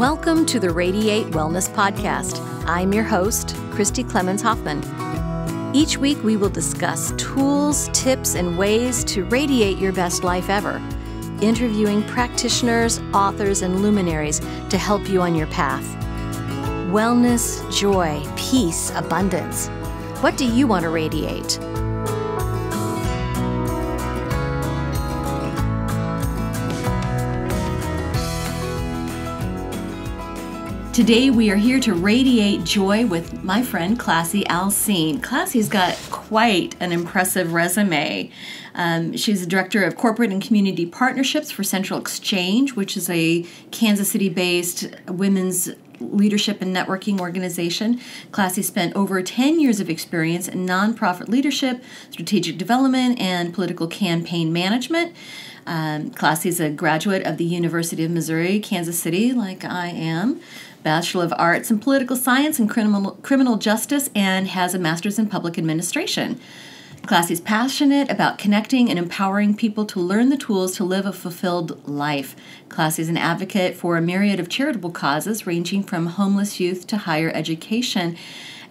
Welcome to the Radiate Wellness Podcast. I'm your host, Christy Clemens Hoffman. Each week we will discuss tools, tips, and ways to radiate your best life ever, interviewing practitioners, authors, and luminaries to help you on your path. Wellness, joy, peace, abundance. What do you want to radiate? Today we are here to radiate joy with my friend Klassie Alcine. Klassie's got quite an impressive resume. She's the Director of Corporate and Community Partnerships for Central Exchange, which is a Kansas City-based women's leadership and networking organization. Klassie spent over 10 years of experience in nonprofit leadership, strategic development, and political campaign management. Klassie is a graduate of the University of Missouri, Kansas City, like I am. Bachelor of Arts in Political Science and Criminal Justice, and has a Master's in Public Administration. Klassie's passionate about connecting and empowering people to learn the tools to live a fulfilled life. Klassie's an advocate for a myriad of charitable causes, ranging from homeless youth to higher education.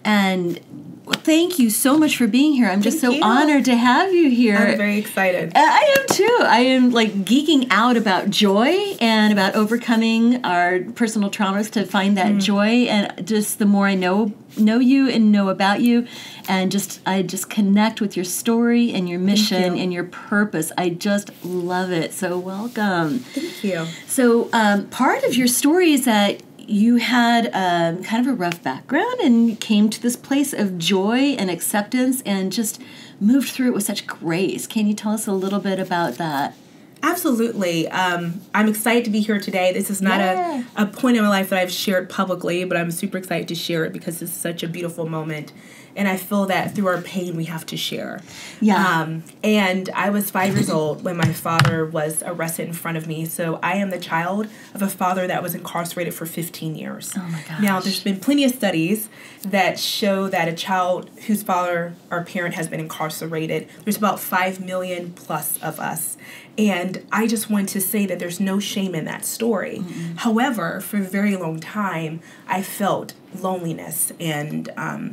And thank you so much for being here. I'm just so honored to have you here. I'm very excited. I am too. I am like geeking out about joy and about overcoming our personal traumas to find that joy. And just the more I know you and know about you, and I just connect with your story and your mission and your purpose. I just love it. So welcome. Thank you. So part of your story is that you had kind of a rough background and came to this place of joy and acceptance and just moved through it with such grace. Can you tell us a little bit about that? Absolutely. I'm excited to be here today. This is not a point in my life that I've shared publicly, but I'm super excited to share it because it's such a beautiful moment. And I feel that through our pain, we have to share. Yeah. And I was 5 years old when my father was arrested in front of me. So I am the child of a father that was incarcerated for 15 years. Oh, my gosh. Now, there's been plenty of studies that show that a child whose father or parent has been incarcerated, there's about 5 million plus of us. And I just want to say that there's no shame in that story. Mm-hmm. However, for a very long time, I felt loneliness and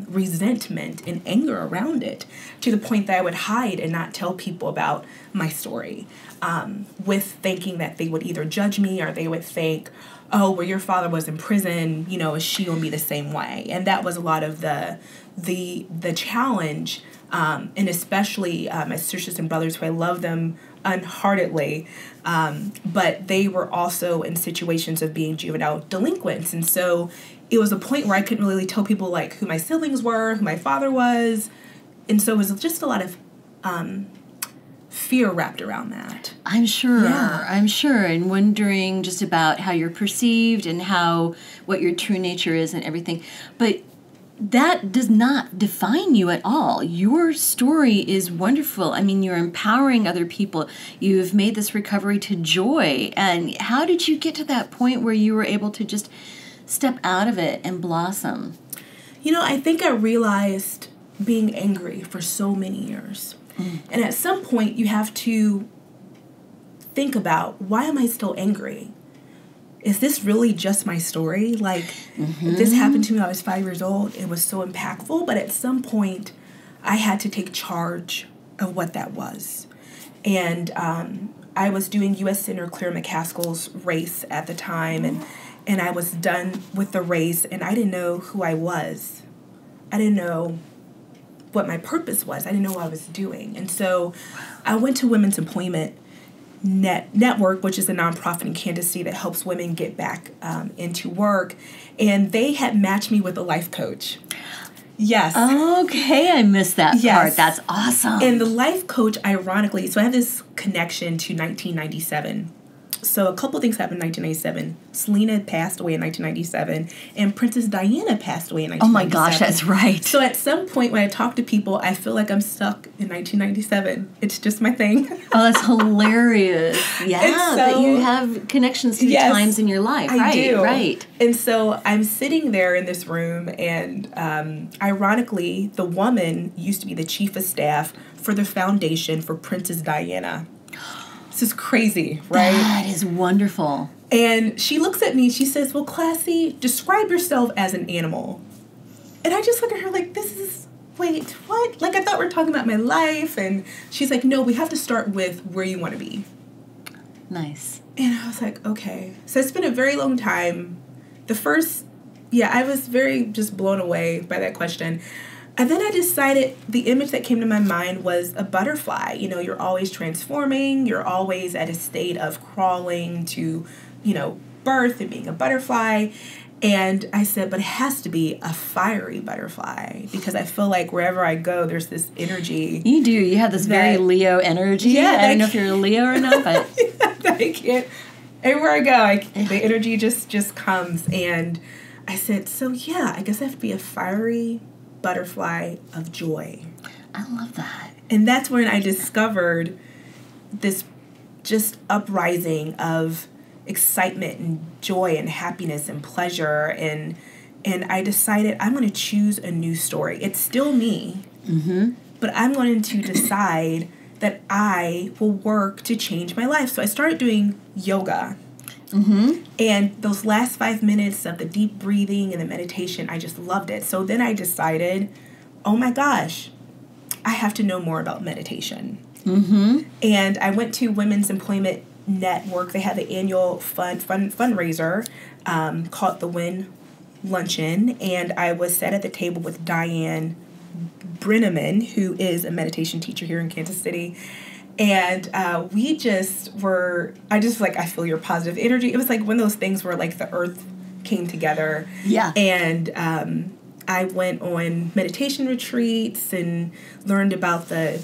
resentment and anger around it, to the point that I would hide and not tell people about my story, with thinking that they would either judge me or they would think, oh, well, your father was in prison, is she going to be the same way? And that was a lot of the challenge, and especially my sisters and brothers, who I love them unheartedly, but they were also in situations of being juvenile delinquents. And so it was a point where I couldn't really tell people like who my siblings were, who my father was. And so it was just a lot of fear wrapped around that. I'm sure. Yeah. I'm sure. And wondering just about how you're perceived and what your true nature is and everything. But that does not define you at all. Your story is wonderful. I mean, you're empowering other people. You've made this recovery to joy. And how did you get to that point where you were able to just step out of it and blossom? I think I realized being angry for so many years. And at some point, you have to think about, why am I still angry? Is this really just my story? Like, this happened to me when I was 5 years old. It was so impactful. But at some point, I had to take charge of what that was. And I was doing U.S. Senator Claire McCaskill's race at the time. And I was done with the race. And I didn't know who I was. I didn't know what my purpose was. I didn't know what I was doing. And so I went to Women's Employment Network, which is a nonprofit in Kansas City that helps women get back into work. And they had matched me with a life coach. Yes. Okay, I missed that part. That's awesome. And the life coach, ironically, so I have this connection to 1997. So a couple things happened in 1997. Selena passed away in 1997, and Princess Diana passed away in 1997. Oh my gosh, that's right. So at some point when I talk to people, I feel like I'm stuck in 1997. It's just my thing. Oh, that's hilarious. Yeah, that you have connections to times in your life. I do. Right. And so I'm sitting there in this room, and ironically, the woman used to be the chief of staff for the foundation for Princess Diana. This is crazy, right? That is wonderful. And she looks at me, she says, well, Klassie, describe yourself as an animal. And I just look at her like, wait, what? Like, I thought we were talking about my life. And she's like, no, we have to start with where you want to be. Nice. And I was like, okay. So it's been a very long time. I was very just blown away by that question. And then I decided the image that came to my mind was a butterfly. You know, you're always transforming. You're always at a state of crawling to, birth and being a butterfly. And I said, but it has to be a fiery butterfly because I feel like wherever I go, there's this energy. You do. You have this very Leo energy. Yeah, I don't know if you're a Leo or not, but I can't. Everywhere I go, the energy just comes. And I said, so yeah, I guess I have to be a fiery butterfly of joy. I love that. And that's when I discovered this just uprising of excitement and joy and happiness and pleasure. And I decided I'm going to choose a new story. It's still me, but I'm going to decide that I will work to change my life. So I started doing yoga. And those last 5 minutes of the deep breathing and the meditation, I just loved it. So then I decided, oh my gosh, I have to know more about meditation. And I went to Women's Employment Network. They have the annual fundraiser called the Win Luncheon. And I was sat at the table with Diane Brenneman, who is a meditation teacher here in Kansas City. And I feel your positive energy. It was like one of those things where like the earth came together. Yeah. And I went on meditation retreats and learned about the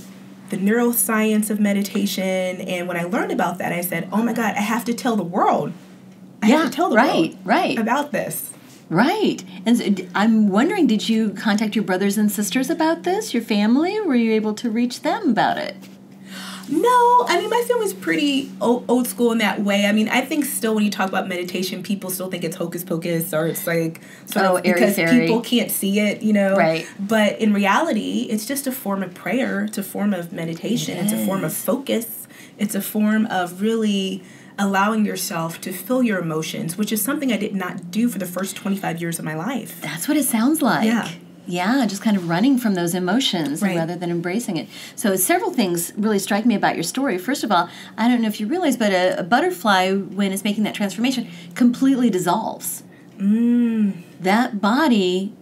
neuroscience of meditation. And when I learned about that, I said, oh my God, I have to tell the world. I have to tell the world about this. Right. And so I'm wondering, did you contact your brothers and sisters about this, your family? Were you able to reach them about it? No, I mean, my family's pretty old school in that way. I mean, I think still when you talk about meditation, people still think it's hocus pocus or it's like sort of because people can't see it, Right. But in reality, it's just a form of prayer. It's a form of meditation. It's a form of focus. It's a form of really allowing yourself to feel your emotions, which is something I did not do for the first 25 years of my life. That's what it sounds like. Yeah, just kind of running from those emotions rather than embracing it. So several things really strike me about your story. First of all, I don't know if you realize, but a butterfly, when it's making that transformation, completely dissolves. That body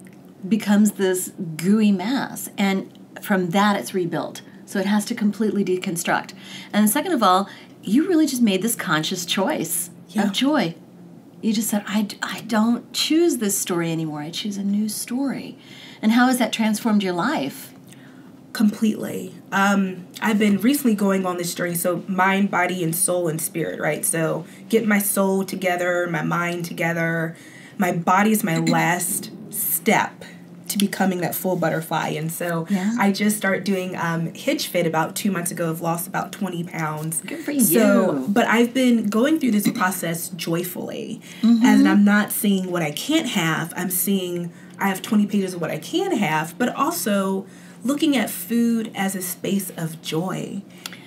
becomes this gooey mass, and from that it's rebuilt. So it has to completely deconstruct. And second of all, you really just made this conscious choice of joy. You just said, I don't choose this story anymore. I choose a new story. And how has that transformed your life? Completely. I've been recently going on this journey, so mind, body, and soul and spirit, right? So get my soul together, my mind together. My body is my last step to becoming that full butterfly. And so I just started doing Hitch Fit about 2 months ago. I've lost about 20 pounds. Good for you. But I've been going through this process joyfully. As I'm not seeing what I can't have. I'm seeing I have 20 pages of what I can have, but also looking at food as a space of joy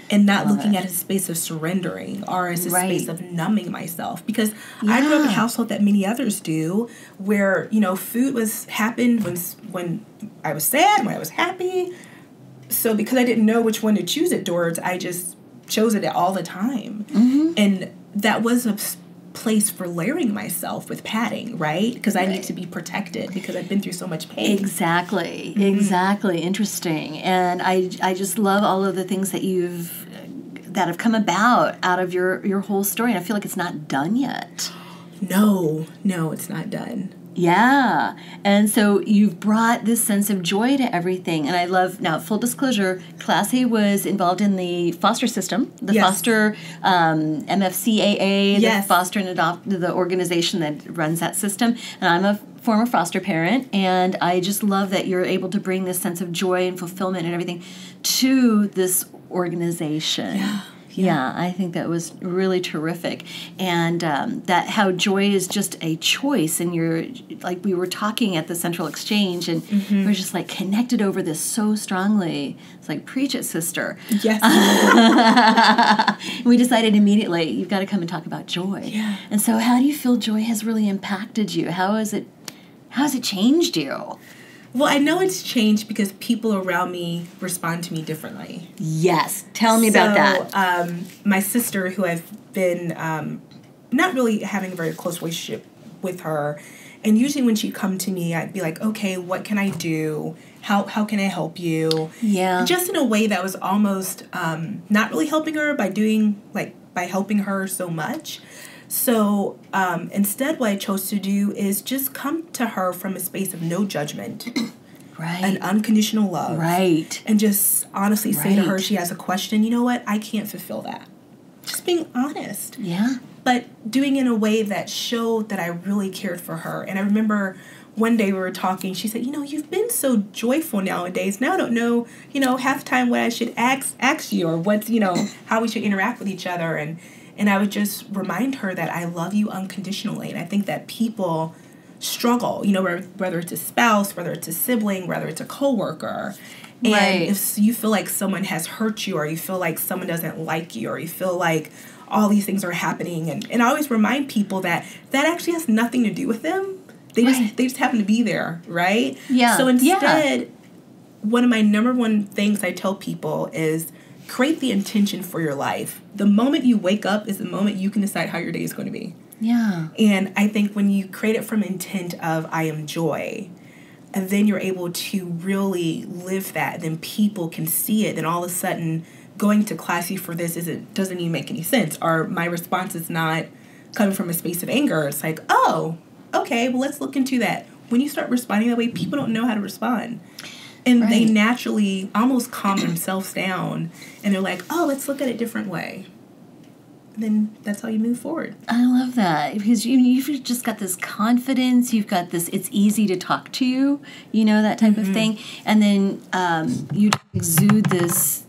and not looking at a space of surrendering or as a space of numbing myself. Because I grew up in a household that many others do where, food happened when I was sad, when I was happy. So because I didn't know which one to choose it towards, I just chose it all the time. And that was a place for layering myself with padding, right? Because I need to be protected because I've been through so much pain. Exactly. Interesting. And I just love all of the things that that have come about out of your whole story, and I feel like it's not done yet. No, it's not done. Yeah. And so you've brought this sense of joy to everything. And I love, now, full disclosure, Klassie was involved in the foster system, the foster MFCAA, the foster and adopt, the organization that runs that system. And I'm a former foster parent, and I just love that you're able to bring this sense of joy and fulfillment and everything to this organization. Yeah, I think that was really terrific. And that how joy is just a choice. And you're, like we were talking at the Central Exchange, and we're just like connected over this so strongly. It's like, preach it, sister. Yes. We decided immediately, you've got to come and talk about joy. Yeah. And so how do you feel joy has really impacted you? How has it changed you? Well, I know it's changed because people around me respond to me differently. Yes. Tell me about that. My sister, who I've been not really having a very close relationship with her, and usually when she'd come to me, I'd be like, okay, what can I do? How can I help you? Yeah. Just in a way that was almost not really helping her by helping her so much. So instead, what I chose to do is just come to her from a space of no judgment, right, and unconditional love, right, and just honestly say to her, she has a question, you know what, I can't fulfill that. Just being honest. Yeah. But doing it in a way that showed that I really cared for her. And I remember one day we were talking, she said, you've been so joyful nowadays. Now I don't know, half the time what I should ask you, or what's, how we should interact with each other. And I would just remind her that I love you unconditionally. And I think that people struggle, whether it's a spouse, whether it's a sibling, whether it's a coworker. And right. If you feel like someone has hurt you, or you feel like someone doesn't like you, or you feel like all these things are happening. And I always remind people that actually has nothing to do with them. They just happen to be there, right? Yeah. So instead, one of my number one things I tell people is create the intention for your life. The moment you wake up is the moment you can decide how your day is going to be. Yeah. And I think when you create it from intent of I am joy, and then you're able to really live that, then people can see it. Then all of a sudden, going to Klassie for this doesn't even make any sense. Or my response is not coming from a space of anger. It's like, oh, okay, well, let's look into that. When you start responding that way, people don't know how to respond. And they naturally almost calm themselves down, and they're like, oh, let's look at it a different way. And then that's how you move forward. I love that, because you've just got this confidence. You've got this, it's easy to talk to you, that type of thing. And then you exude this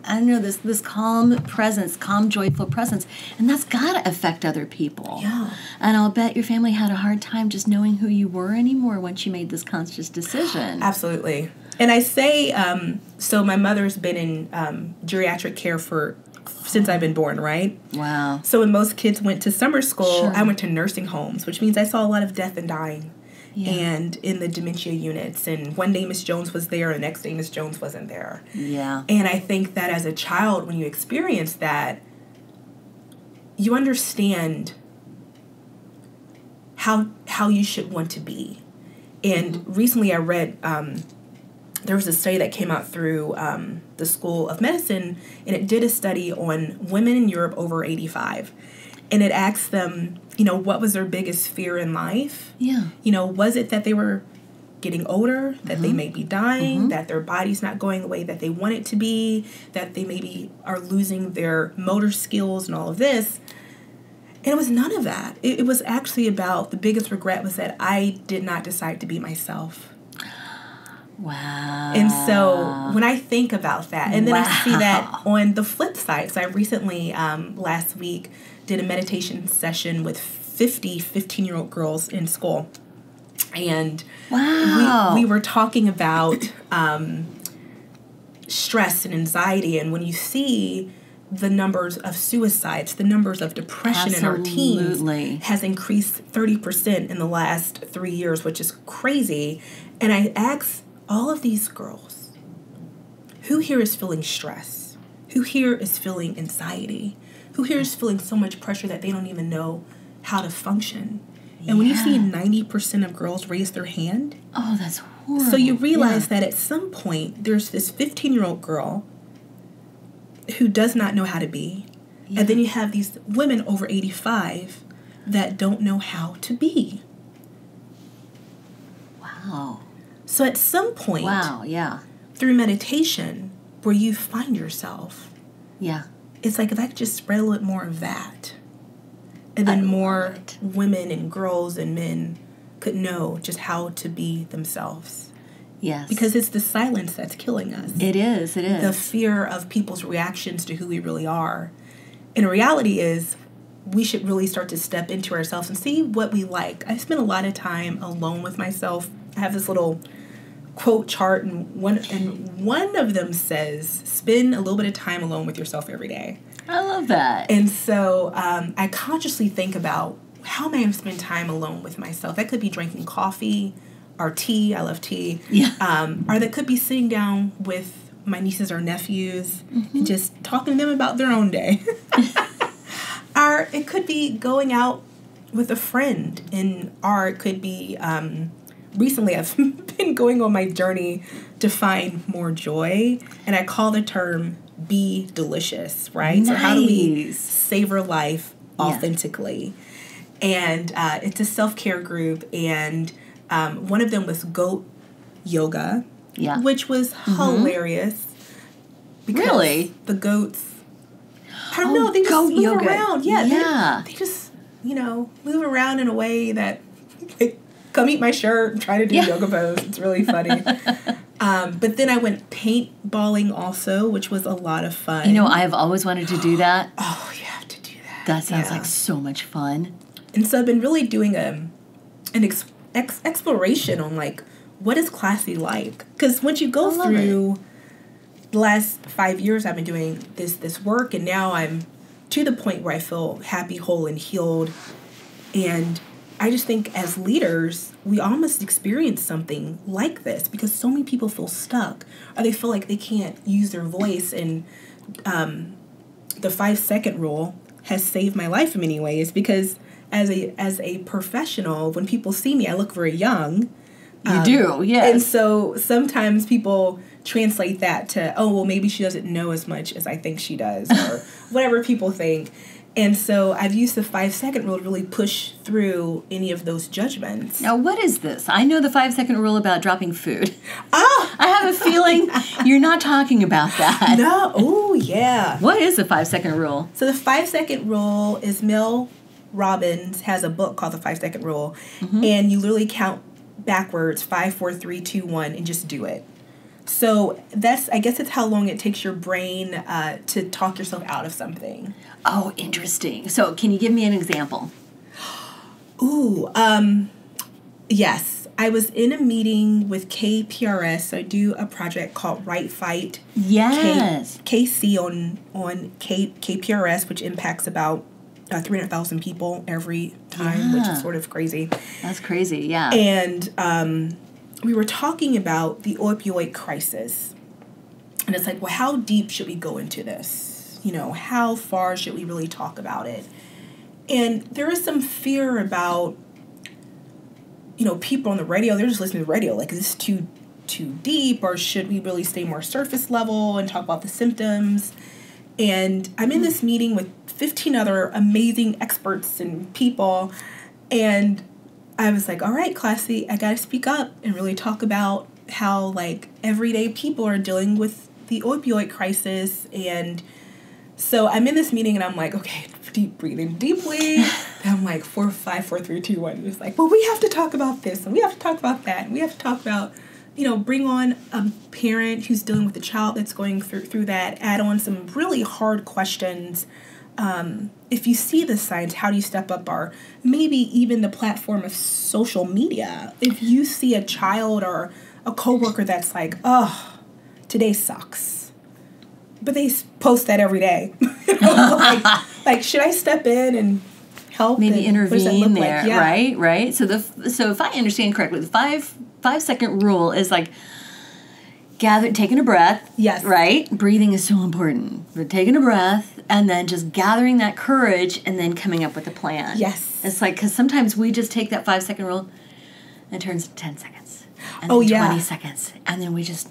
I don't know, this calm presence, calm, joyful presence. And that's got to affect other people. Yeah. And I'll bet your family had a hard time just knowing who you were anymore once you made this conscious decision. Absolutely. And I say, so my mother's been in geriatric care since I've been born, right? Wow. So when most kids went to summer school, Sure. I went to nursing homes, which means I saw a lot of death and dying. Yeah. And in the dementia units. And one day Miss Jones was there, and the next day Miss Jones wasn't there. Yeah. And I think that as a child, when you experience that, you understand how you should want to be. And recently I read, there was a study that came out through the School of Medicine, and it did a study on women in Europe over 85. And it asked them, what was their biggest fear in life? Yeah. Was it that they were getting older, that they may be dying, that their body's not going the way that they want it to be, that they maybe are losing their motor skills and all of this? And it was none of that. It was actually about, the biggest regret was that I did not decide to be myself. Wow. And so when I think about that, and then I see that on the flip side, so I recently, last week, did a meditation session with 50 15-year-old girls in school. And we were talking about stress and anxiety. And when you see the numbers of suicides, the numbers of depression in our teens has increased 30% in the last 3 years, which is crazy. And I asked all of these girls, who here is feeling stress? Who here is feeling anxiety? Who here is feeling so much pressure that they don't even know how to function? And when you see 90% of girls raise their hand, oh, that's horrible. So you realize that at some point there's this 15-year-old girl who does not know how to be, and then you have these women over 85 that don't know how to be. Wow. So at some point, through meditation, where you find yourself, it's like if I could just spread a little bit more of that, and then more women and girls and men could know just how to be themselves Yes. Because it's the silence that's killing us. It is. It is. The fear of people's reactions to who we really are. And the reality is, we should really start to step into ourselves and see what we like. I spend a lot of time alone with myself. I have this little quote chart, and one of them says, spend a little bit of time alone with yourself every day. I love that. And so I consciously think about, how am I going to spend time alone with myself? That could be drinking coffee or tea. I love tea. Yeah. Or that could be sitting down with my nieces or nephews and just talking to them about their own day. Or it could be going out with a friend, or it could be, recently I've been going on my journey to find more joy, and I call the term be delicious, right? Nice. So how do we savor life authentically? And it's a self-care group, and one of them was goat yoga, which was hilarious. Because really? The goats, I don't know, they just move yoga. Around. Yeah. They just, move around in a way that, like, come eat my shirt and try to do yoga pose. It's really funny. But then I went paintballing also, which was a lot of fun. I have always wanted to do that. Oh, you have to do that. That sounds like so much fun. And so I've been really doing an exploration on, like, what is Klassie like? Because once you go through the last 5 years, I've been doing this work, and now I'm to the point where I feel happy, whole, and healed. And I just think as leaders, we all must experience something like this, because so many people feel stuck, or they feel like they can't use their voice. And the 5-second rule has saved my life in many ways, because as a professional, when people see me, I look very young. You do, yes. And so sometimes people translate that to, oh, well, maybe she doesn't know as much as I think she does, or whatever people think. And so I've used the 5-second rule to really push through any of those judgments. Now, what is this? I know the 5-second rule about dropping food. Oh! I have a feeling you're not talking about that. No. Oh, yeah. What is the 5-second rule? So the 5-second rule is Mel Robbins has a book called The 5-Second Rule. And you literally count backwards, 5, 4, 3, 2, 1, and just do it. So I guess it's how long it takes your brain to talk yourself out of something. Oh, interesting. So can you give me an example? Ooh, yes. I was in a meeting with KPRS. So I do a project called Right Fight. Yes. KC on KPRS, which impacts about 300,000 people every time, which is sort of crazy. That's crazy, yeah. And we were talking about the opioid crisis. And it's like, well, how deep should we go into this? How far should we really talk about it? And there is some fear about, people on the radio, they're just listening to the radio. Like, is this too deep, or should we really stay more surface level and talk about the symptoms? And I'm in this meeting with 15 other amazing experts and people, and I was like, all right, Klassie, I got to speak up and really talk about how, like, everyday people are dealing with the opioid crisis. And so I'm in this meeting, and I'm like, okay, deep breathing deeply. And I'm like, 4, 5, 4, 3, 2, 1. It's like, well, we have to talk about this, and we have to talk about that, and we have to talk about, bring on a parent who's dealing with a child that's going through that, add on some really hard questions. If you see the signs, how do you step up? Or maybe even the platform of social media. If you see a child or a coworker that's like, oh, today sucks, but they post that every day. like, should I step in and help? Maybe intervene there, like? Yeah. Right. So if I understand correctly, the 5-second rule is like taking a breath. Yes. Right? Breathing is so important. We're taking a breath and then just gathering that courage and then coming up with a plan. Yes. It's like, because sometimes we just take that 5-second rule and it turns to 10 seconds. And then 20 seconds. And then we just,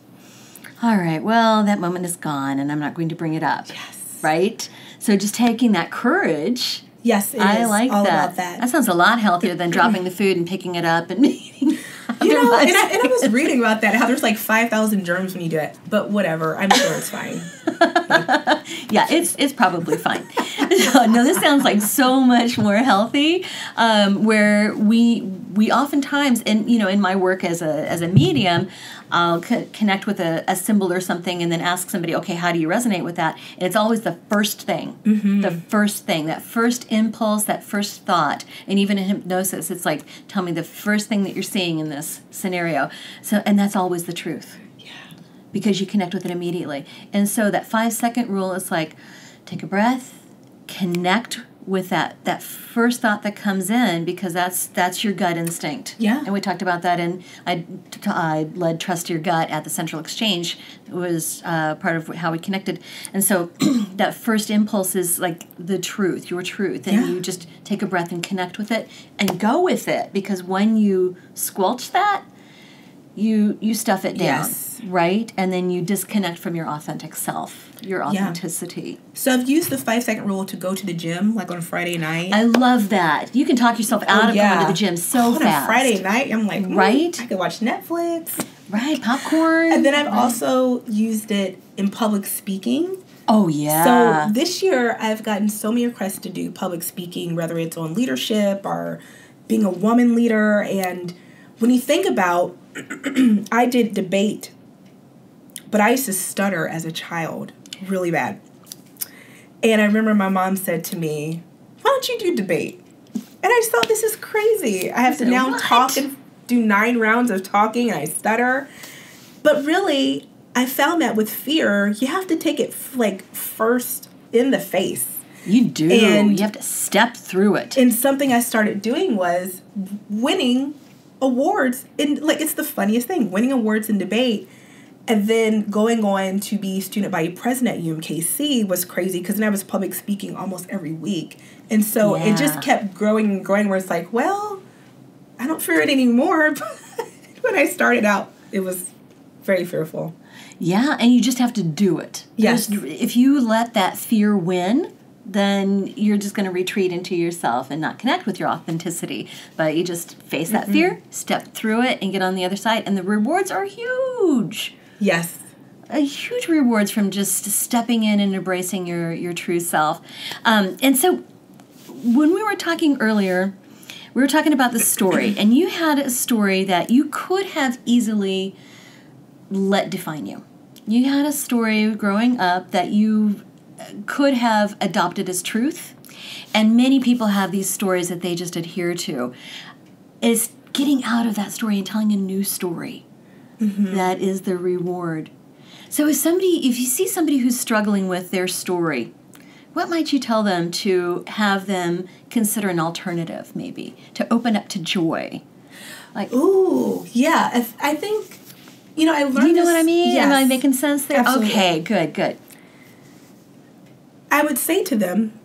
all right, well, that moment is gone and I'm not going to bring it up. Yes. Right? So just taking that courage. Yes, it I is like all that. about that. That sounds a lot healthier than dropping the food and picking it up and eating. And I was reading about that, how there's like 5,000 germs when you do it. But whatever, I'm sure it's fine. Yeah, it's probably fine. No, this sounds like so much more healthy. Where we oftentimes, and in my work as a medium, I'll connect with a symbol or something and then ask somebody, okay, how do you resonate with that? And it's always the first thing, the first thing, that first impulse, that first thought. And even in hypnosis, it's like, tell me the first thing that you're seeing in this scenario. So, and that's always the truth. Yeah. Because you connect with it immediately. And so that 5-second rule is like, take a breath, connect with that first thought that comes in, because that's your gut instinct. Yeah. And we talked about that, and I led Trust Your Gut at the Central Exchange. It was part of how we connected. And so that first impulse is like the truth, your truth. And you just take a breath and connect with it and go with it, because when you squelch that, you stuff it down, right? And then you disconnect from your authentic self, your authenticity. So I've used the 5-second rule to go to the gym, like on a Friday night. I love that. You can talk yourself out of going to the gym so fast. On a Friday night, I'm like, right? I could watch Netflix. Right, popcorn. And then I've also used it in public speaking. Oh, yeah. So this year, I've gotten so many requests to do public speaking, whether it's on leadership or being a woman leader. And when you think about, I did debate, but I used to stutter as a child really bad. And I remember my mom said to me, why don't you do debate? And I just thought, this is crazy. I have to now talk and do 9 rounds of talking, and I stutter. But really, I found that with fear, you have to take it like first in the face. You do. And you have to step through it. And something I started doing was winning awards. And like, it's the funniest thing, winning awards in debate. And then going on to be student body president at UMKC was crazy, because then I was public speaking almost every week. And so it just kept growing and growing, where it's like, well, I don't fear it anymore. But when I started out, it was very fearful. Yeah, and you just have to do it. Yes. If you let that fear win, then you're just going to retreat into yourself and not connect with your authenticity. But you just face that fear, step through it, and get on the other side. And the rewards are huge. Yes. Huge rewards from just stepping in and embracing your true self. And so when we were talking earlier, we were talking about the story. And you had a story that you could have easily let define you. You had a story growing up that you could have adopted as truth, and many people have these stories that they just adhere to. It's getting out of that story and telling a new story that is the reward. So if you see somebody who's struggling with their story, what might you tell them to have them consider an alternative, maybe, to open up to joy? Like, ooh, yeah. I think, I learned. Do you know what I mean? Yes. Am I making sense there? Absolutely. Okay, good. I would say to them,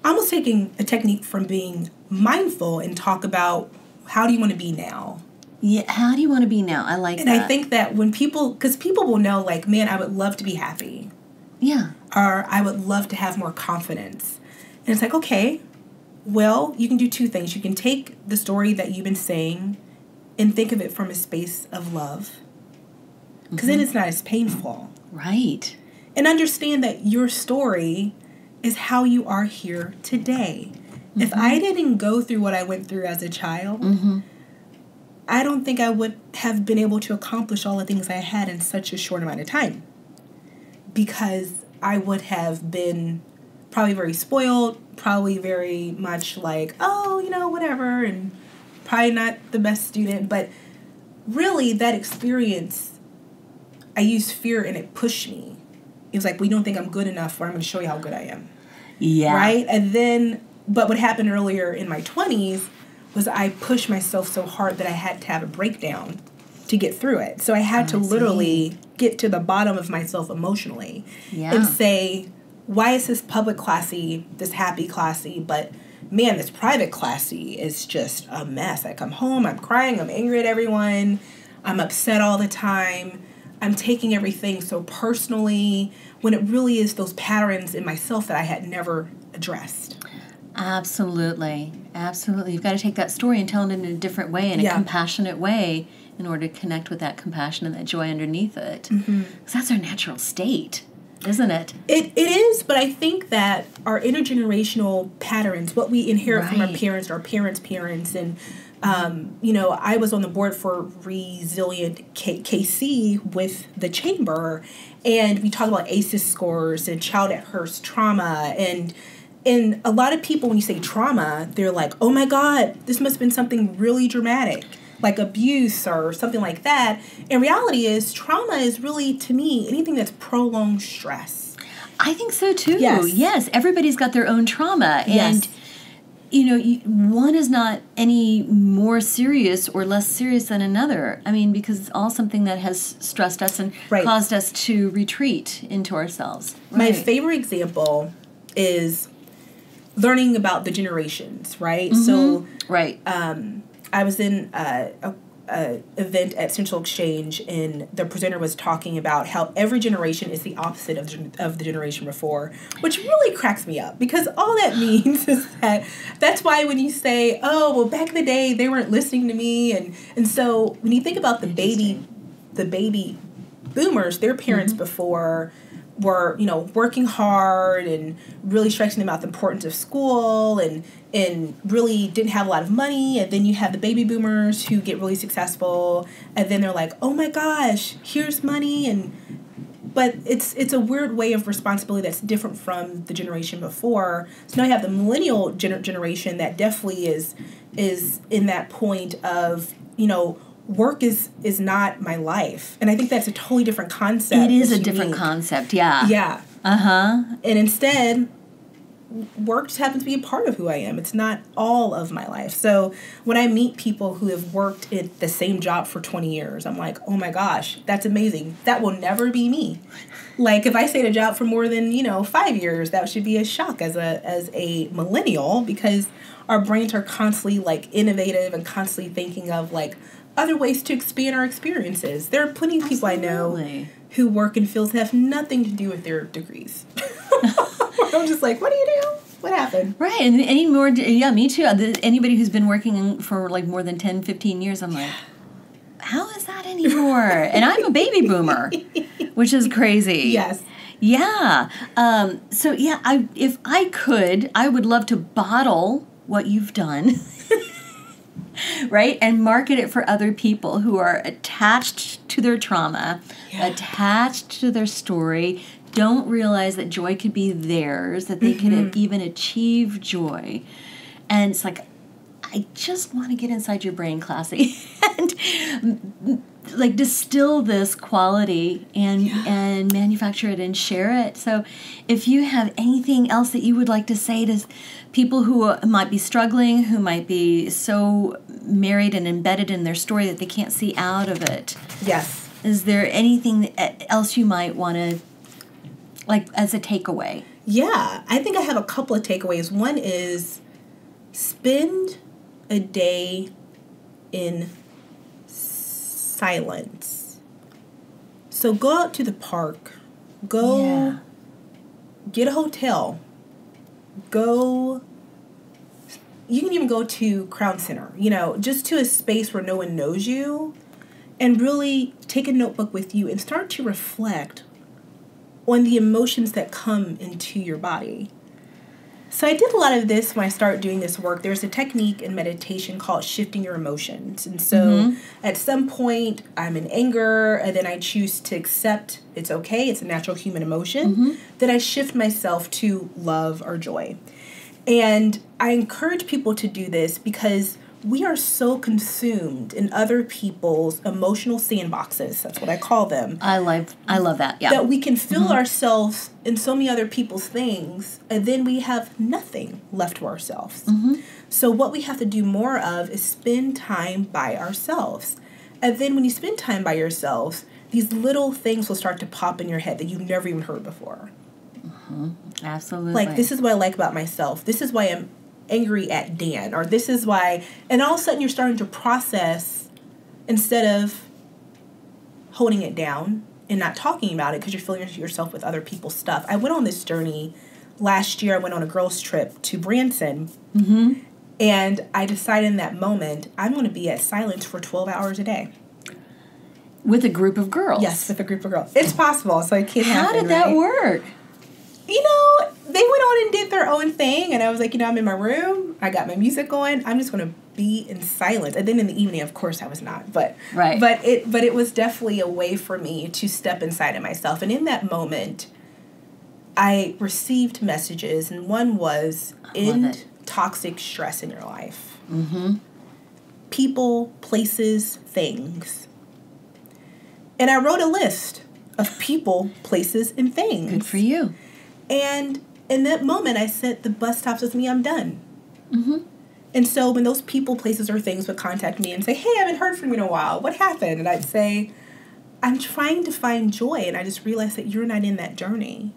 almost taking a technique from being mindful, and talk about, how do you want to be now? Yeah, how do you want to be now? I like that. And I think that when because people will know, like, man, I would love to be happy. Yeah. Or I would love to have more confidence. And it's like, okay, well, you can do 2 things. You can take the story that you've been saying and think of it from a space of love. Because then it's not as painful. Right. And understand that your story is how you are here today. If I didn't go through what I went through as a child, I don't think I would have been able to accomplish all the things I had in such a short amount of time. Because I would have been probably very spoiled, probably very much like, oh, whatever, and probably not the best student. But really, that experience, I used fear and it pushed me. It was like, we don't think I'm good enough, or I'm going to show you how good I am. Yeah. Right? And then, but what happened earlier in my 20s was I pushed myself so hard that I had to have a breakdown to get through it. So I had to literally get to the bottom of myself emotionally and say, why is this public Klassie, this happy Klassie, but man, this private Klassie is just a mess. I come home, I'm crying, I'm angry at everyone, I'm upset all the time. I'm taking everything so personally, when it really is those patterns in myself that I had never addressed. Absolutely. You've got to take that story and tell it in a different way, in a compassionate way, in order to connect with that compassion and that joy underneath it. Because that's our natural state. isn't it? It is, but I think that our intergenerational patterns, what we inherit from our parents' parents, and I was on the board for Resilient KC with the chamber, and we talk about ACEs scores and child at risk trauma, and a lot of people, when you say trauma, they're like, oh my God, this must have been something really dramatic, like abuse or something like that. And reality is, trauma is really, to me, anything that's prolonged stress. I think so too. Yes. Everybody's got their own trauma. And, one is not any more serious or less serious than another. I mean, because it's all something that has stressed us and caused us to retreat into ourselves. My favorite example is learning about the generations, right? So, I was in a event at Central Exchange, and the presenter was talking about how every generation is the opposite of the generation before, which really cracks me up, because all that means is that's why when you say, oh, well, back in the day, they weren't listening to me, and so when you think about the baby boomers, their parents before were, working hard and really stressing them about the importance of school and really didn't have a lot of money. And then you have the baby boomers who get really successful, and then they're like, oh my gosh, here's money. But it's a weird way of responsibility that's different from the generation before. So now you have the millennial generation that definitely is in that point of, work is not my life. And I think that's a totally different concept. It is a different concept, yeah. Yeah. Uh-huh. And instead, work just happens to be a part of who I am. It's not all of my life. So when I meet people who have worked at the same job for 20 years, I'm like, oh my gosh, that's amazing. That will never be me. Like, if I stayed at a job for more than, 5 years, that should be a shock as a millennial, because our brains are constantly, innovative and constantly thinking of, other ways to expand our experiences. There are plenty of people I know who work in fields that have nothing to do with their degrees. I'm just like, what do you do? What happened? Right, and any more, me too. Anybody who's been working for more than 10, 15 years, I'm like, how is that anymore? And I'm a baby boomer, which is crazy. Yes. Yeah. If I could, I would love to bottle what you've done. Right? And market it for other people who are attached to their trauma, attached to their story, don't realize that joy could be theirs, that they could even achieve joy. And it's like, I just want to get inside your brain, Klassie, and distill this quality and manufacture it and share it. So if you have anything else that you would like to say to people who might be struggling, who might be so married and embedded in their story that they can't see out of it. Yes. Is there anything else you might want to, as a takeaway? Yeah, I think I have a couple of takeaways. One is spend a day in silence. So go out to the park. Go get a hotel. You can even go to Crown Center, just to a space where no one knows you, and really take a notebook with you and start to reflect on the emotions that come into your body. So I did a lot of this when I started doing this work. There's a technique in meditation called shifting your emotions. And so at some point, I'm in anger, and then I choose to accept it's okay, it's a natural human emotion. Then I shift myself to love or joy. And I encourage people to do this because we are so consumed in other people's emotional sandboxes. That's what I call them. I love that, yeah. That we can fill ourselves in so many other people's things, and then we have nothing left to ourselves. So what we have to do more of is spend time by ourselves. And then when you spend time by yourselves, these little things will start to pop in your head that you've never even heard before. Absolutely. This is what I like about myself. This is why I'm angry at Dan, or this is why, and all of a sudden you're starting to process instead of holding it down and not talking about it because you're filling yourself with other people's stuff. I went on this journey last year. I went on a girls' trip to Branson, and I decided in that moment I'm going to be at silence for 12 hours a day. With a group of girls? Yes, with a group of girls. It's possible, so it can happen. How did that work? You know, they went on and did their own thing, and I was like, I'm in my room, I got my music going, I'm just going to be in silence. And then in the evening, of course, I was not, but it was definitely a way for me to step inside of myself. And in that moment, I received messages, and one was, end toxic stress in your life. Mm-hmm. People, places, things. And I wrote a list of people, places, and things. Good for you. And in that moment, I said, the bus stops with me, I'm done. Mm-hmm. And so when those people, places, or things would contact me and say, hey, I haven't heard from you in a while. What happened? And I'd say, I'm trying to find joy, and I just realized that you're not in that journey.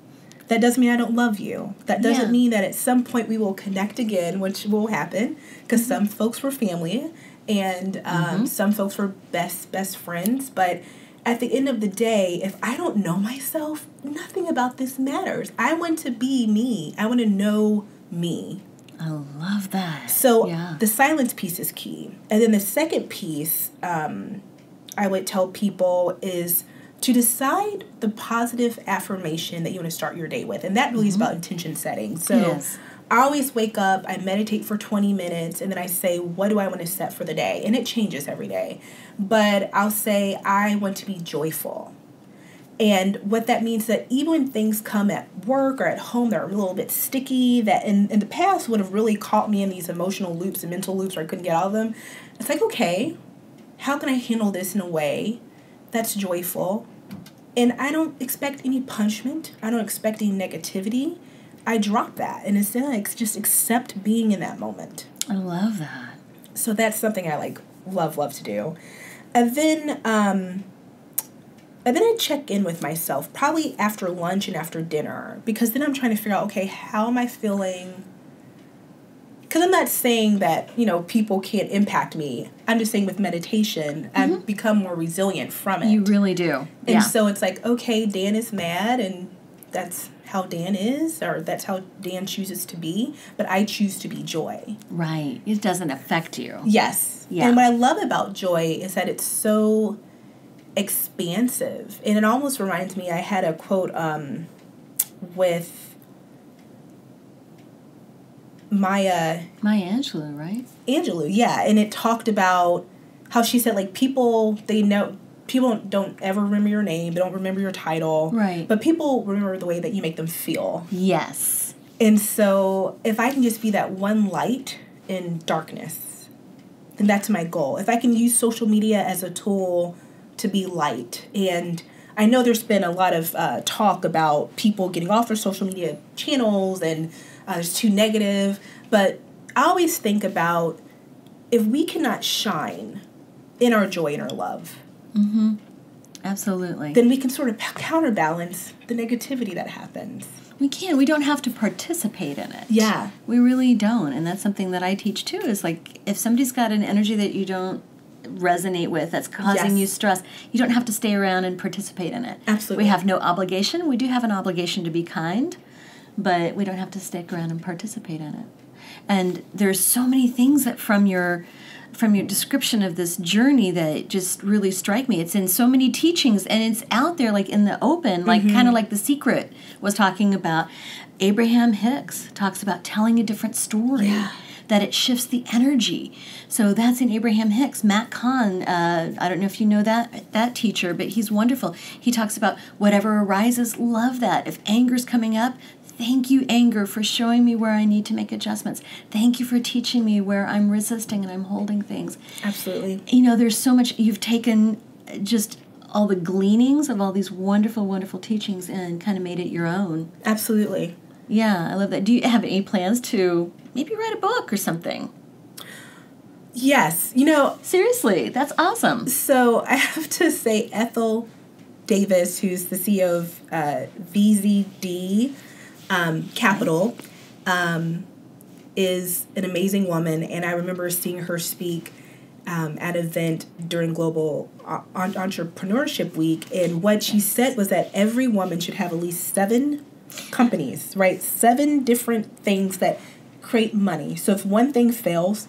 That doesn't mean I don't love you. That doesn't mean that at some point we will connect again, which will happen, because some folks were family, and some folks were best friends. But at the end of the day, if I don't know myself, nothing about this matters. I want to be me. I want to know me. I love that. So the silence piece is key. And then the second piece I would tell people is to decide the positive affirmation that you want to start your day with. And that really is about intention setting. So I always wake up, I meditate for 20 minutes, and then I say, what do I want to set for the day? And it changes every day. But I'll say, I want to be joyful. And what that means is that even when things come at work or at home that are a little bit sticky, that in the past would have really caught me in these emotional loops and mental loops where I couldn't get out of them, it's like, okay, how can I handle this in a way that's joyful? And I don't expect any punishment. I don't expect any negativity. I drop that. And instead, I just accept being in that moment. I love that. So that's something I love to do. And then I check in with myself, probably after lunch and after dinner, because then I'm trying to figure out, okay, how am I feeling? Because I'm not saying that, people can't impact me. I'm just saying with meditation, I've become more resilient from it. You really do. And so it's like, okay, Dan is mad, and that's how Dan is, or that's how Dan chooses to be, but I choose to be joy. Right. It doesn't affect you. Yes. Yeah. And what I love about joy is that it's so expansive. And it almost reminds me, I had a quote with Maya Angelou, right? Angelou, yeah. And it talked about how she said, people don't ever remember your name, they don't remember your title. Right. But people remember the way that you make them feel. Yes. And so if I can just be that one light in darkness, then that's my goal. If I can use social media as a tool to be light. And I know there's been a lot of talk about people getting off their social media channels, and it's too negative. But I always think about, if we cannot shine in our joy and our love, absolutely, then we can sort of counterbalance the negativity that happens. We can. We don't have to participate in it. Yeah. We really don't. And that's something that I teach too, is if somebody's got an energy that you don't resonate with, that's causing you stress, you don't have to stay around and participate in it. Absolutely. We have no obligation. We do have an obligation to be kind, but we don't have to stick around and participate in it. And there's so many things that from your description of this journey that just really strike me. It's in so many teachings, and it's out there in the open, kind of like The Secret was talking about. Abraham Hicks talks about telling a different story. Yeah. That it shifts the energy. So that's in Abraham Hicks. Matt Kahn, I don't know if you know that teacher, but he's wonderful. He talks about whatever arises, love that. If anger's coming up, thank you, anger, for showing me where I need to make adjustments. Thank you for teaching me where I'm resisting and I'm holding things. Absolutely. There's so much. You've taken just all the gleanings of all these wonderful, wonderful teachings and kind of made it your own. Absolutely. Yeah, I love that. Do you have any plans to maybe write a book or something? Yes. Seriously, that's awesome. So I have to say, Ethel Davis, who's the CEO of VZD Capital, is an amazing woman. And I remember seeing her speak at an event during Global Entrepreneurship Week. And what she said was that every woman should have at least 7 companies, right? 7 different things that create money. So if one thing fails,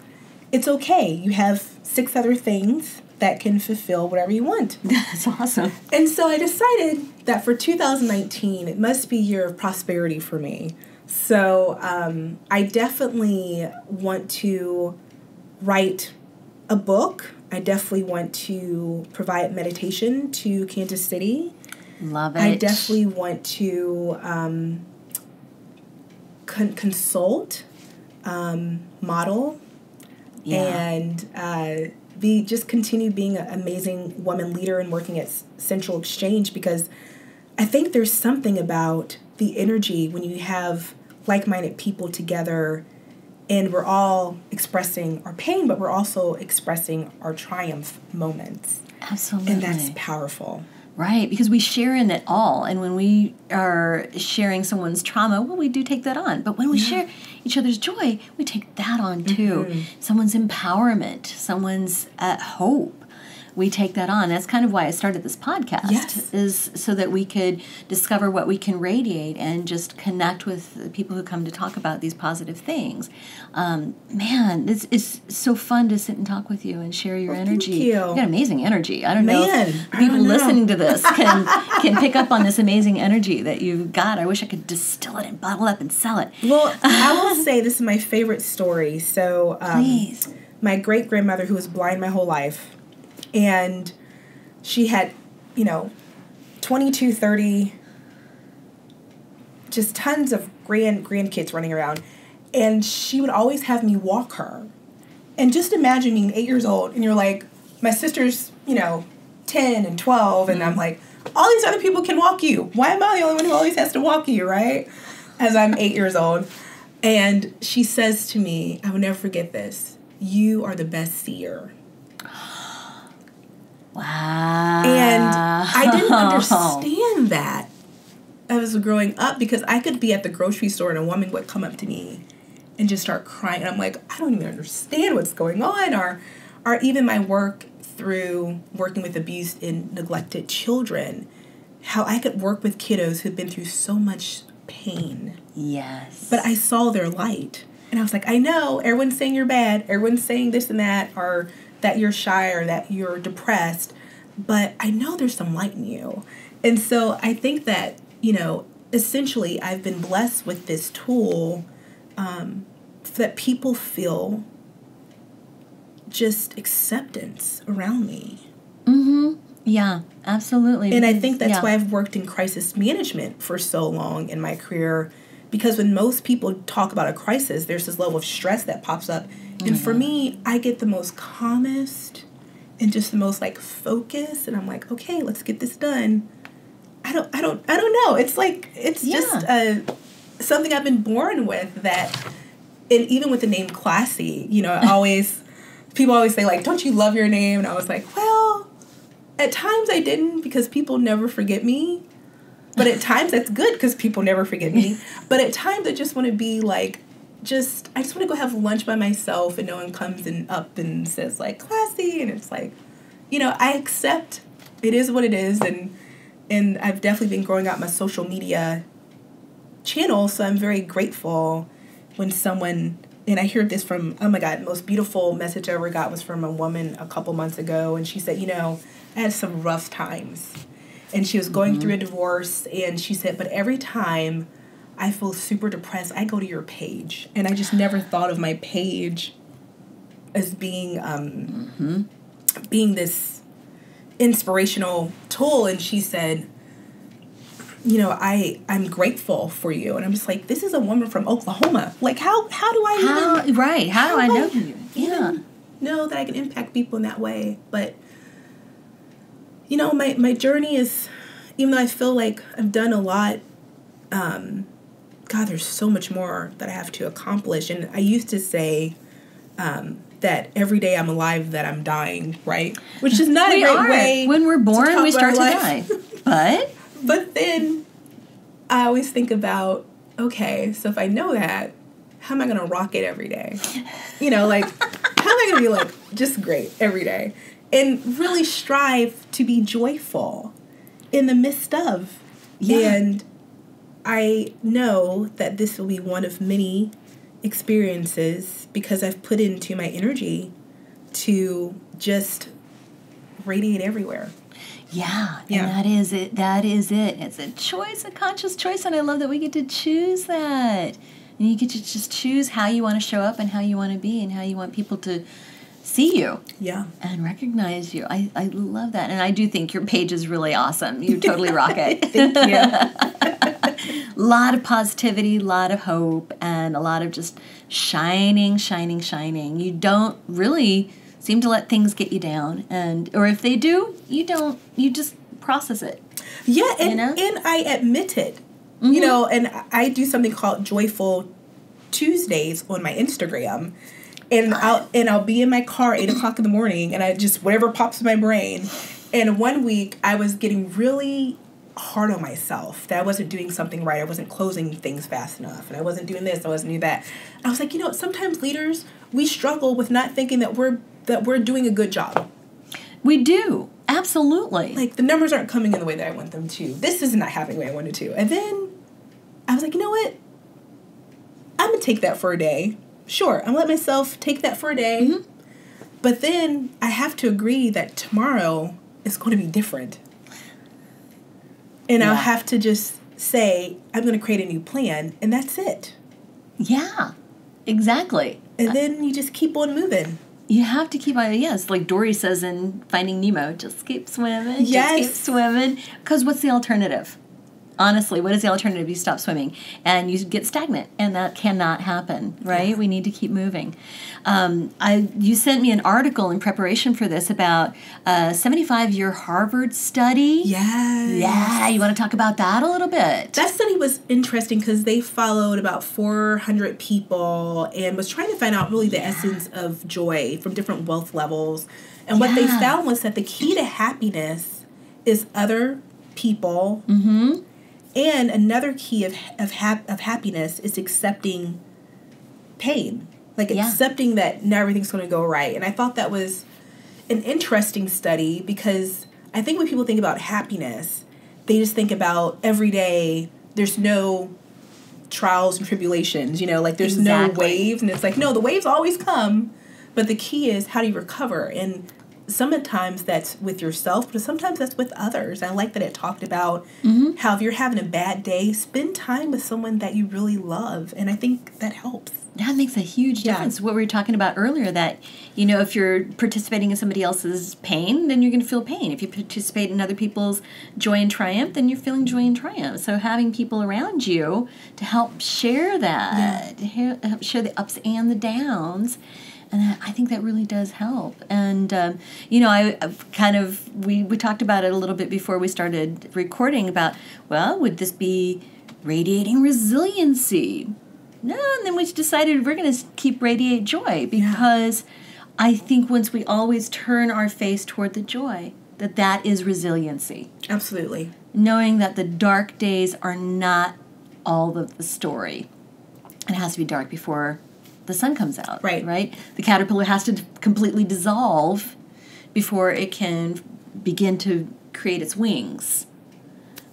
it's okay. You have 6 other things that can fulfill whatever you want. That's awesome. And so I decided that for 2019, it must be a year of prosperity for me. So I definitely want to write a book. I definitely want to provide meditation to Kansas City. Love it. I definitely want to consult, model, and continue being an amazing woman leader and working at Central Exchange, because I think there's something about the energy when you have like-minded people together and we're all expressing our pain, but we're also expressing our triumph moments. Absolutely. And that's powerful. Right, because we share in it all. And when we are sharing someone's trauma, well, we do take that on. But when we share each other's joy, we take that on too. Mm-hmm. Someone's empowerment, someone's hope, we take that on. That's kind of why I started this podcast, is so that we could discover what we can radiate and just connect with the people who come to talk about these positive things. Man, it's so fun to sit and talk with you and share your energy. Thank you. You got amazing energy. I don't know if people listening to this can pick up on this amazing energy that you've got. I wish I could distill it and bottle up and sell it. Well, I will say this is my favorite story. So, please. My great-grandmother, who was blind my whole life, and she had, 22, 30, just tons of grandkids running around. And she would always have me walk her. And just imagine being 8 years old, and you're like, my sister's, 10 and 12, and I'm like, all these other people can walk you. Why am I the only one who always has to walk you, right? As I'm 8 years old. And she says to me, I will never forget this, you are the best seer. Wow. And I didn't understand that as I was growing up, because I could be at the grocery store and a woman would come up to me and just start crying. And I'm like, I don't even understand what's going on. Or even my work through working with abused and neglected children, how I could work with kiddos who've been through so much pain. Yes. But I saw their light. And I was like, I know, everyone's saying you're bad. Everyone's saying this and that, or that you're shy or that you're depressed, but I know there's some light in you. And so I think that, essentially I've been blessed with this tool that people feel just acceptance around me. Mm-hmm. Yeah, absolutely. And I think that's why I've worked in crisis management for so long in my career, because when most people talk about a crisis, there's this level of stress that pops up. And for me, I get the most calmest and just the most focus, and I'm like, okay, let's get this done. I don't know. It's like, it's just something I've been born with, that, and even with the name Klassie, people always say don't you love your name? And I was like, well, at times I didn't, because people never forget me. But at times that's good, because people never forget me. But at times I just want to be I just want to go have lunch by myself, and no one comes up and says Klassie, and it's I accept it is what it is, and I've definitely been growing out my social media channel, so I'm very grateful when someone, and I heard this from, oh my God, the most beautiful message I ever got was from a woman a couple months ago, and she said, I had some rough times, and she was going through a divorce, and she said, but every time I feel super depressed, I go to your page. And I just never thought of my page as being being this inspirational tool. And she said, I'm grateful for you. And I'm just like, this is a woman from Oklahoma. How do I even... Right, how do I know you? Yeah. Know that I can impact people in that way. But, my journey is, even though I feel like I've done a lot, God, there's so much more that I have to accomplish. And I used to say that every day I'm alive, that I'm dying, right? Which is not a great way. When we're born, we start to die. But then I always think about, okay, so if I know that, how am I going to rock it every day? How am I going to be just great every day? And really strive to be joyful in the midst of. Yeah. And I know that this will be one of many experiences, because I've put into my energy to just radiate everywhere. Yeah, and that is it. That is it. It's a choice, a conscious choice, and I love that we get to choose that. And you get to just choose how you want to show up and how you want to be and how you want people to see you. Yeah. And recognize you. I love that. And I do think your page is really awesome. You totally rock it. Thank you. A lot of positivity, a lot of hope, and a lot of just shining, shining, shining. You don't really seem to let things get you down, or if they do, you don't. You just process it. Yeah, and I admit it. Mm-hmm. You know, and I do something called Joyful Tuesdays on my Instagram, and I'll be in my car 8:00 in the morning, and I just whatever pops in my brain. And one week I was getting really hard on myself that I wasn't doing something right. I wasn't closing things fast enough, and I wasn't doing this. I wasn't doing that. I was like, sometimes leaders, we struggle with not thinking that we're doing a good job. We do. Absolutely. Like, the numbers aren't coming in the way that I want them to. This is not happening the way I wanted to. And then I was like, you know what? I'm going to take that for a day. Sure, I'm going to let myself take that for a day. Mm-hmm. But then I have to agree that tomorrow is going to be different. And I'll have to just say, I'm going to create a new plan, and that's it. Yeah, exactly. And then you just keep on moving. You have to keep on, yes, like Dory says in Finding Nemo, just keep swimming, just keep swimming. Because what's the alternative? Honestly, what is the alternative? You stop swimming and you get stagnant, and that cannot happen, right? Yeah. We need to keep moving. You sent me an article in preparation for this about a 75-year Harvard study. Yes. Yeah, you want to talk about that a little bit? That study was interesting because they followed about 400 people and was trying to find out really the essence of joy from different wealth levels. And what they found was that the key to happiness is other people. Mm-hmm. And another key of happiness is accepting pain. Like accepting that not everything's going to go right. And I thought that was an interesting study because I think when people think about happiness, they just think about every day there's no trials and tribulations, like there's no waves. And it's like, no, the waves always come. But the key is how do you recover? And sometimes that's with yourself, but sometimes that's with others. I like that it talked about how if you're having a bad day, spend time with someone that you really love. And I think that helps. That makes a huge difference. What we were talking about earlier, that, if you're participating in somebody else's pain, then you're going to feel pain. If you participate in other people's joy and triumph, then you're feeling joy and triumph. So having people around you to help share that, help share the ups and the downs, and I think that really does help. And, we talked about it a little bit before we started recording about, would this be radiating resiliency? No, and then we decided we're going to keep radiate joy because I think once we always turn our face toward the joy, that is resiliency. Absolutely. Knowing that the dark days are not all of the story. It has to be dark before the sun comes out, right? The caterpillar has to completely dissolve before it can begin to create its wings,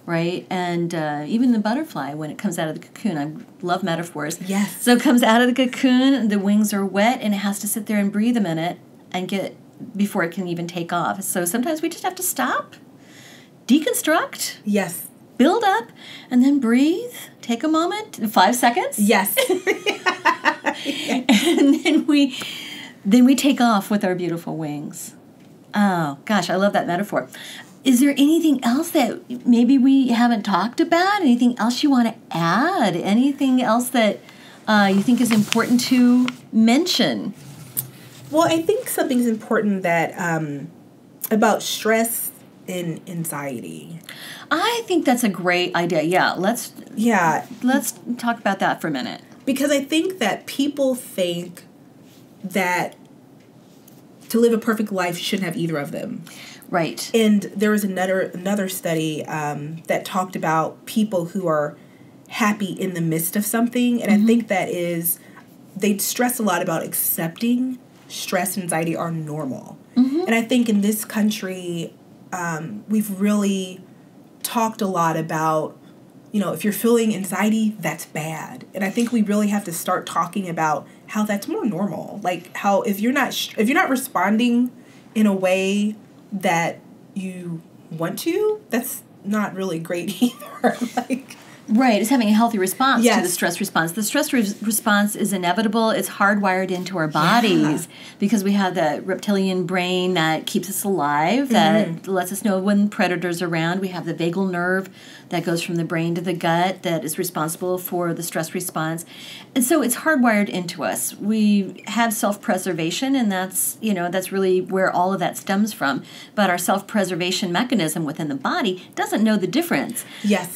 right? And even the butterfly, when it comes out of the cocoon, I love metaphors. Yes. So it comes out of the cocoon, the wings are wet, and it has to sit there and breathe a minute and before it can even take off. So sometimes we just have to stop, deconstruct. Yes. Build up, and then breathe. Take a moment, 5 seconds. Yes. And then we take off with our beautiful wings. Oh, gosh, I love that metaphor. Is there anything else that maybe we haven't talked about? Anything else you want to add? Anything else that you think is important to mention? Well, I think something's important that about stress and anxiety. I think that's a great idea. Yeah, let's talk about that for a minute. Because I think that people think that to live a perfect life, you shouldn't have either of them. Right. And there was another study that talked about people who are happy in the midst of something. And I think that they stress a lot about accepting stress and anxiety are normal. Mm-hmm. And I think in this country, we've really talked a lot about, if you're feeling anxiety, that's bad. And I think we really have to start talking about how that's more normal. Like how if you're not responding in a way that you want to, that's not really great either. Like, right, it's having a healthy response yes. to the stress response. The stress response is inevitable. It's hardwired into our bodies because we have the reptilian brain that keeps us alive, that lets us know when predators are around. We have the vagal nerve that goes from the brain to the gut that is responsible for the stress response. And so it's hardwired into us. We have self-preservation, and that's really where all of that stems from. But our self-preservation mechanism within the body doesn't know the difference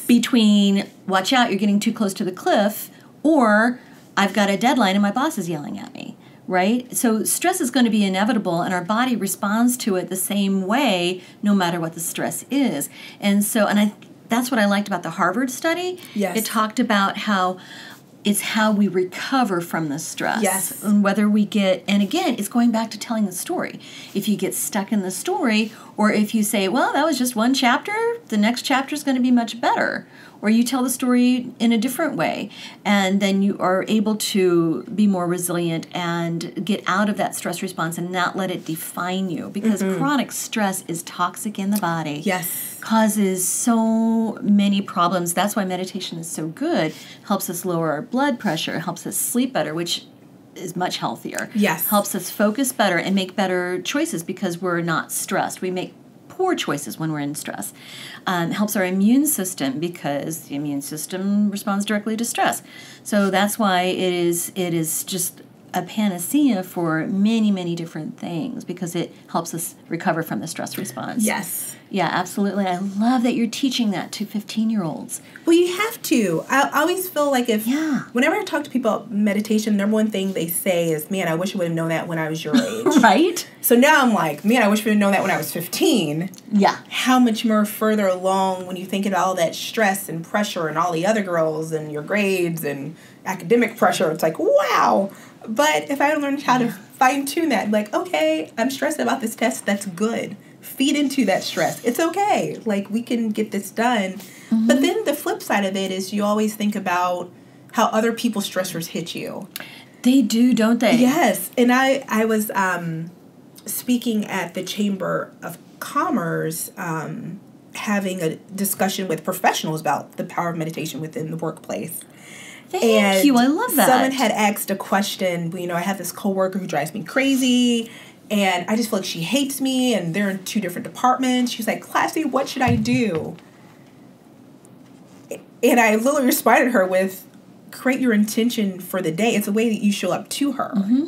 between watch out, you're getting too close to the cliff, or I've got a deadline and my boss is yelling at me, right? So stress is going to be inevitable, and our body responds to it the same way no matter what the stress is. And so, that's what I liked about the Harvard study. Yes. It talked about how it's how we recover from the stress. Yes. And whether we get, and again, it's going back to telling the story. If you get stuck in the story, or if you say, well, that was just one chapter, the next chapter is going to be much better. Or you tell the story in a different way, and then you are able to be more resilient and get out of that stress response and not let it define you, because chronic stress is toxic in the body. Yes. Causes so many problems. That's why meditation is so good. Helps us lower our blood pressure, helps us sleep better, which is much healthier. Yes. Helps us focus better and make better choices because we're not stressed. We make poor choices when we're in stress. Helps our immune system because the immune system responds directly to stress. So that's why it is just a panacea for many, many different things, because it helps us recover from the stress response. Yes. Yeah, absolutely. I love that you're teaching that to 15-year-olds. Well, you have to. I always feel like whenever I talk to people about meditation, the number one thing they say is, man, I wish I would have known that when I was your age. Right? So now I'm like, man, I wish I would have known that when I was 15. Yeah. How much more further along when you think of all that stress and pressure and all the other girls and your grades and academic pressure, it's like, wow. But if I learned how to fine-tune that, like, okay, I'm stressed about this test, that's good. Feed into that stress. It's okay. Like, we can get this done. Mm-hmm. But then the flip side of it is you always think about how other people's stressors hit you. They do, don't they? Yes. And I was speaking at the Chamber of Commerce, having a discussion with professionals about the power of meditation within the workplace. Thank you. I love that. Someone had asked a question. I have this coworker who drives me crazy, and I just feel like she hates me, and they're in 2 different departments. She's like, Klassie, what should I do? And I literally responded to her with, create your intention for the day. It's a way that you show up to her. Mm-hmm.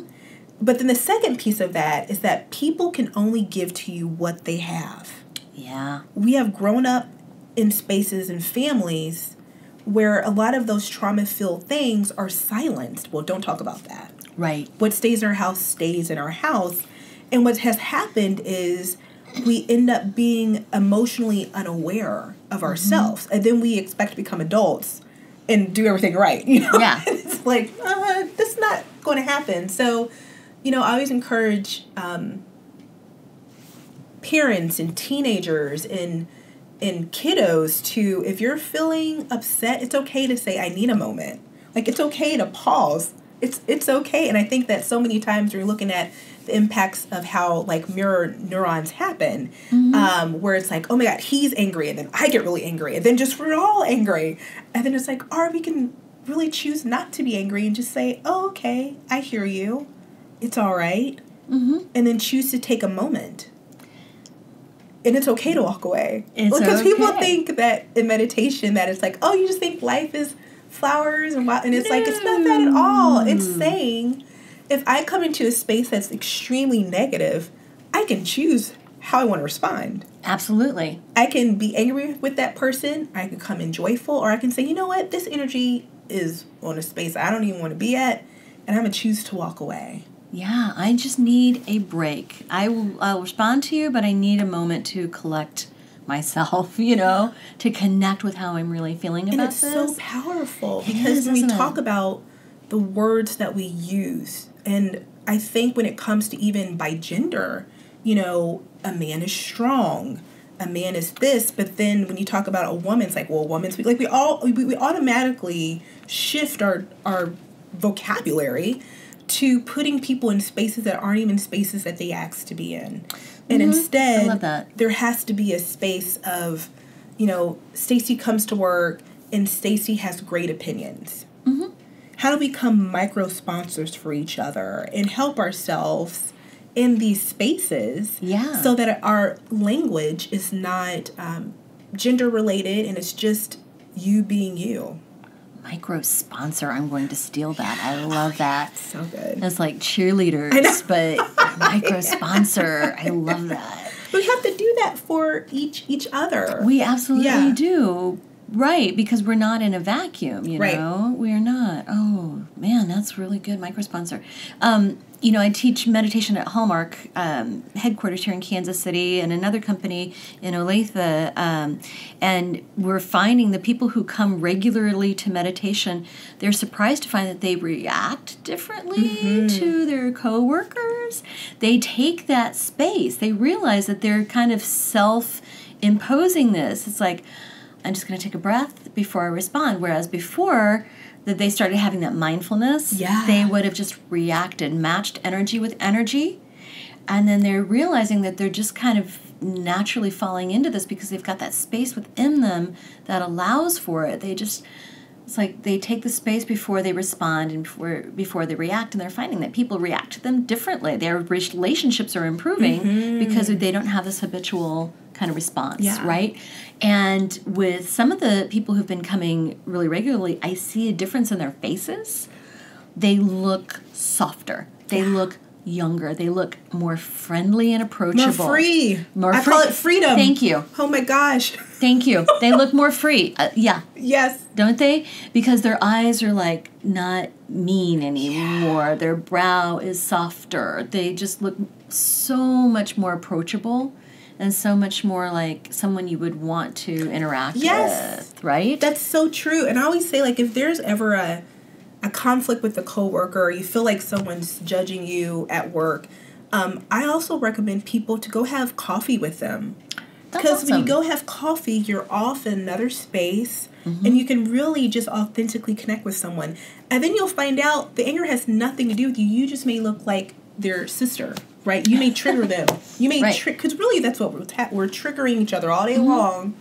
But then the second piece of that is that people can only give to you what they have. Yeah. We have grown up in spaces and families where a lot of those trauma-filled things are silenced. Well, don't talk about that. Right. What stays in our house stays in our house. And what has happened is we end up being emotionally unaware of ourselves. And then we expect to become adults and do everything right. Yeah. It's like, that's not going to happen. So, I always encourage parents and teenagers and kiddos to, if you're feeling upset, it's okay to say, I need a moment. Like, it's okay to pause. It's okay. And I think that so many times you're looking at the impacts of how, like, mirror neurons happen, where it's like, oh my God, he's angry, and then I get really angry, and then just we're all angry. And then it's like, or we can really choose not to be angry and just say, oh, okay, I hear you. It's all right. Mm-hmm. And then choose to take a moment. And it's okay to walk away. Because people think that in meditation that it's like, oh, you just think life is flowers and it's like, it's not that at all. It's saying, if I come into a space that's extremely negative, I can choose how I want to respond. Absolutely. I can be angry with that person. I can come in joyful, or I can say, you know what, this energy is on a space I don't even want to be at, and I'm going to choose to walk away. Yeah, I just need a break. I'll respond to you, but I need a moment to collect myself, to connect with how I'm really feeling about this. And it's so powerful because when we talk about the words that we use, and I think when it comes to even by gender, a man is strong, a man is this, but then when you talk about a woman, it's like, well, a woman's weak. Like, we automatically shift our vocabulary to putting people in spaces that aren't even spaces that they asked to be in. And instead, I love that. There has to be a space of, Stacy comes to work and Stacy has great opinions. How to become micro-sponsors for each other and help ourselves in these spaces so that our language is not gender-related and it's just you being you. Micro-sponsor. I'm going to steal that. I love that. So good. It's like cheerleaders, but micro-sponsor. I love that. We have to do that for each other. We absolutely do. Right, because we're not in a vacuum, you know? We are not. Oh, man, that's really good, micro-sponsor. I teach meditation at Hallmark, headquarters here in Kansas City, and another company in Olathe, and we're finding the people who come regularly to meditation, they're surprised to find that they react differently to their coworkers. They take that space. They realize that they're kind of self-imposing this. It's like, I'm just going to take a breath before I respond. Whereas before that they started having that mindfulness, they would have just reacted, matched energy with energy. And then they're realizing that they're just kind of naturally falling into this because they've got that space within them that allows for it. It's like they take the space before they respond and before they react, and they're finding that people react to them differently. Their relationships are improving because they don't have this habitual kind of response, right? And with some of the people who've been coming really regularly, I see a difference in their faces. They look softer. They look younger. They look more friendly and approachable. More free. I call it freedom. Thank you. Oh my gosh. Thank you. They look more free. Yes. Don't they? Because their eyes are like not mean anymore. Yeah. Their brow is softer. They just look so much more approachable and so much more like someone you would want to interact with, right? That's so true. And I always say, like, if there's ever a conflict with a coworker, or you feel like someone's judging you at work, I also recommend people to go have coffee with them. Because when you go have coffee, you're off in another space, and you can really just authentically connect with someone. And then you'll find out the anger has nothing to do with you. You just may look like their sister, right? You may trigger them. You may because really that's what we're triggering each other all day long.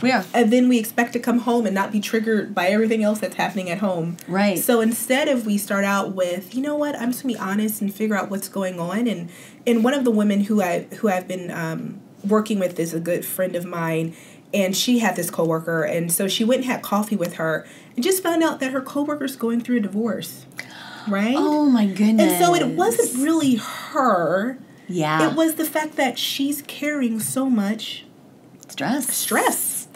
Yeah. And then we expect to come home and not be triggered by everything else that's happening at home. Right. So instead of we start out with, you know what, I'm just going to be honest and figure out what's going on. And one of the women who I've been working with is a good friend of mine, and she had this coworker. And so she went and had coffee with her and just found out that her coworker's going through a divorce. Right? Oh, my goodness. And so it wasn't really her. Yeah. It was the fact that she's carrying so much stress.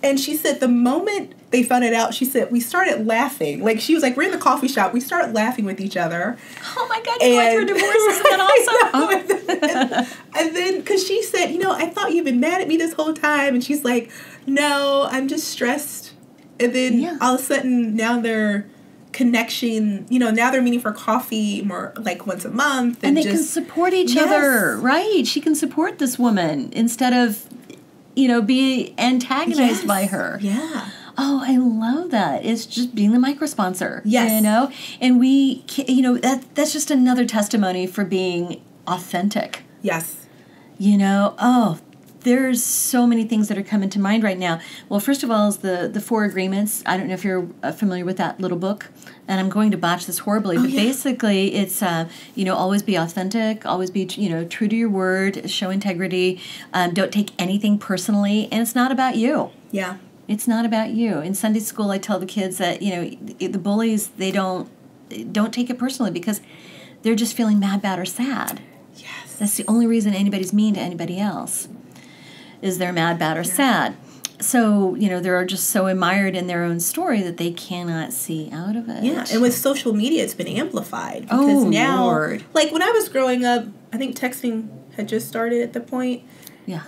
And she said the moment they found it out, she said, we started laughing. Like, she was like, we're in the coffee shop. We started laughing with each other. Oh, my God. You're going through a divorce. Isn't that awesome? And then, because she said, I thought you've been mad at me this whole time. And she's like, no, I'm just stressed. And then all of a sudden, now they're connection, now they're meeting for coffee more like once a month. And they can support each other, right? She can support this woman instead of, be antagonized by her. Yeah. Oh, I love that. It's just being the micro-sponsor. Yes. And we, that's just another testimony for being authentic. Yes. There's so many things that are coming to mind right now. Well, first of all is the 4 agreements. I don't know if you're familiar with that little book, and I'm going to botch this horribly, but basically it's, always be authentic, always be, true to your word, show integrity, don't take anything personally, and it's not about you. Yeah. It's not about you. In Sunday school, I tell the kids that, the bullies, they don't take it personally because they're just feeling mad, bad, or sad. Yes. That's the only reason anybody's mean to anybody else. Is they're mad, bad, or sad. So, they're just so mired in their own story that they cannot see out of it. Yeah, and with social media, it's been amplified. Because now, Lord. Like, when I was growing up, I think texting had just started at the point. Yeah.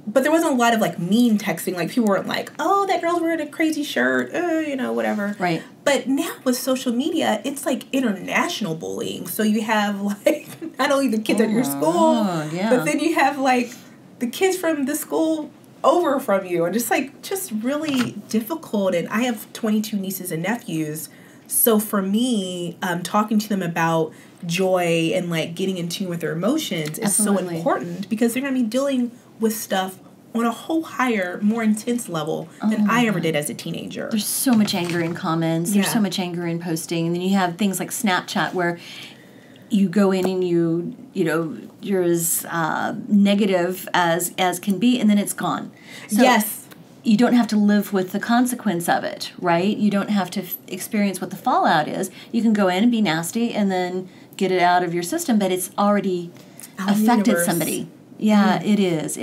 But there wasn't a lot of, like, mean texting. Like, people weren't like, oh, that girl's wearing a crazy shirt, whatever. Right. But now with social media, it's, like, international bullying. So you have, like, not only the kids at your school, but then you have, like, the kids from the school over from you, and just really difficult. And I have 22 nieces and nephews, So for me, talking to them about joy and like getting in tune with their emotions is so important, because they're going to be dealing with stuff on a whole higher, more intense level than I ever did as a teenager. There's so much anger in comments. There's so much anger in posting. And then you have things like Snapchat where you go in and you're as negative as can be, and then it's gone. So yes. You don't have to live with the consequence of it, right? You don't have to experience what the fallout is. You can go in and be nasty and then get it out of your system, but it's already affected somebody. Yeah, it is.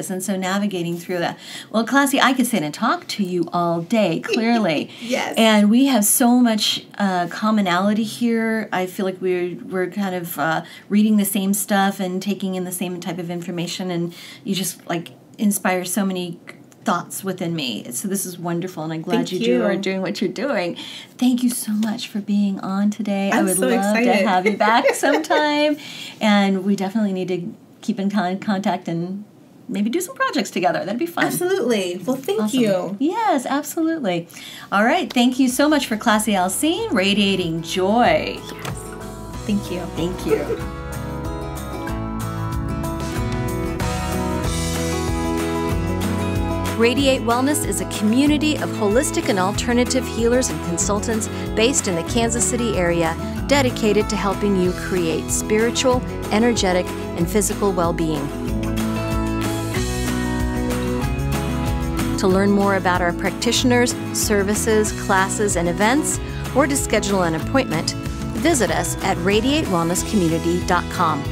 And so navigating through that. Well, Klassie, I could sit and talk to you all day, clearly. Yes. And we have so much commonality here. I feel like we're kind of reading the same stuff and taking in the same type of information, and you just like inspire so many thoughts within me. So this is wonderful, and I'm glad you are doing what you're doing. Thank you so much for being on today. I would love to have you back sometime, and we definitely need to keep in contact and maybe do some projects together. That'd be fun. Absolutely. Well, thank you. Yes, absolutely. All right. Thank you so much for Klassie Alcine, radiating joy. Yes. Thank you. Thank you. Radiate Wellness is a community of holistic and alternative healers and consultants based in the Kansas City area, dedicated to helping you create spiritual, energetic, and physical well-being. To learn more about our practitioners, services, classes, and events, or to schedule an appointment, visit us at radiatewellnesscommunity.com.